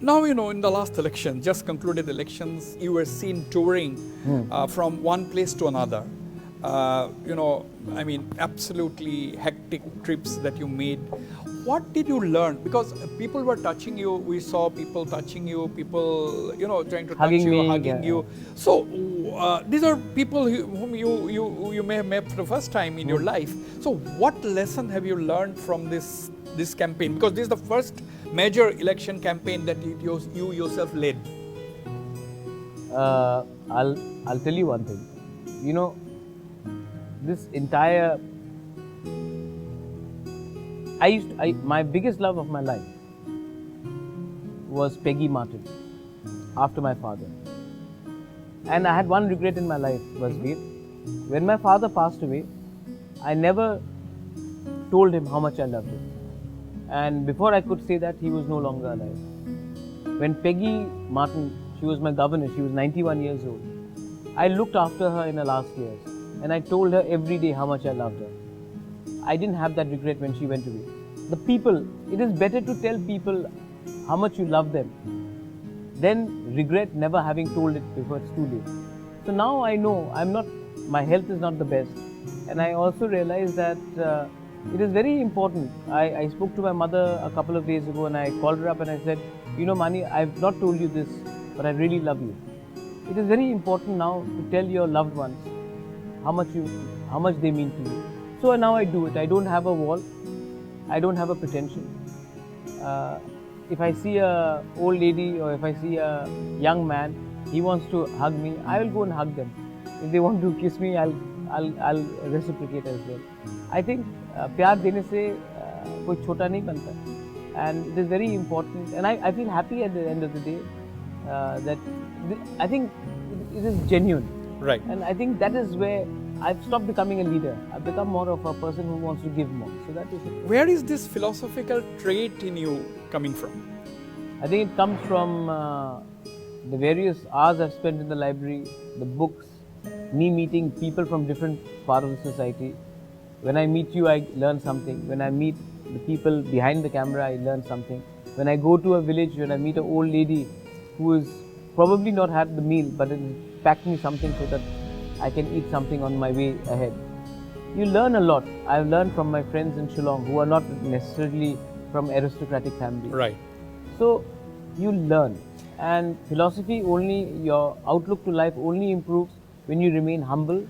Now, in the last election, just concluded elections, you were seen touring from one place to another. Absolutely hectic trips that you made. What did you learn? Because people were touching you. We saw people touching you, people, trying to Hugging touch you, me, hugging yeah. you. So these are people whom you may have met for the first time in your life. So what lesson have you learned from this campaign? Because this is the first major election campaign that you yourself led. I'll tell you one thing. This entire my biggest love of my life was Peggy Martin, after my father. And I had one regret in my life, Vasveer. When my father passed away, I never told him how much I loved him. And before I could say that, he was no longer alive. When Peggy Martin, she was my governor, she was 91 years old. I looked after her in her last years, and I told her every day how much I loved her. I didn't have that regret when she went away. The people, it is better to tell people how much you love them than regret never having told it before it's too late. So now I know my health is not the best. And I also realized that it is very important. I spoke to my mother a couple of days ago and I called her up and I said, Mani, I've not told you this, but I really love you. It is very important now to tell your loved ones how much they mean to you. So now I do it. I don't have a wall. I don't have a pretension. If I see a old lady or if I see a young man, he wants to hug me, I will go and hug them. If they want to kiss me, I'll reciprocate as well. I think प्यार देने से कोई छोटा नहीं बनता. And it is very important. And I feel happy at the end of the day that I think it is genuine. Right. And I think that is where I've stopped becoming a leader. I've become more of a person who wants to give more. So that is it. Where is this philosophical trait in you coming from? I think it comes from the various hours I've spent in the library, the books, me meeting people from different parts of the society. When I meet you, I learn something. When I meet the people behind the camera, I learn something. When I go to a village, when I meet an old lady who has probably not had the meal, but it packed me something so that I can eat something on my way ahead. You learn a lot. I've learned from my friends in Shillong who are not necessarily from aristocratic families. Right. So you learn. And philosophy only, your outlook to life only improves when you remain humble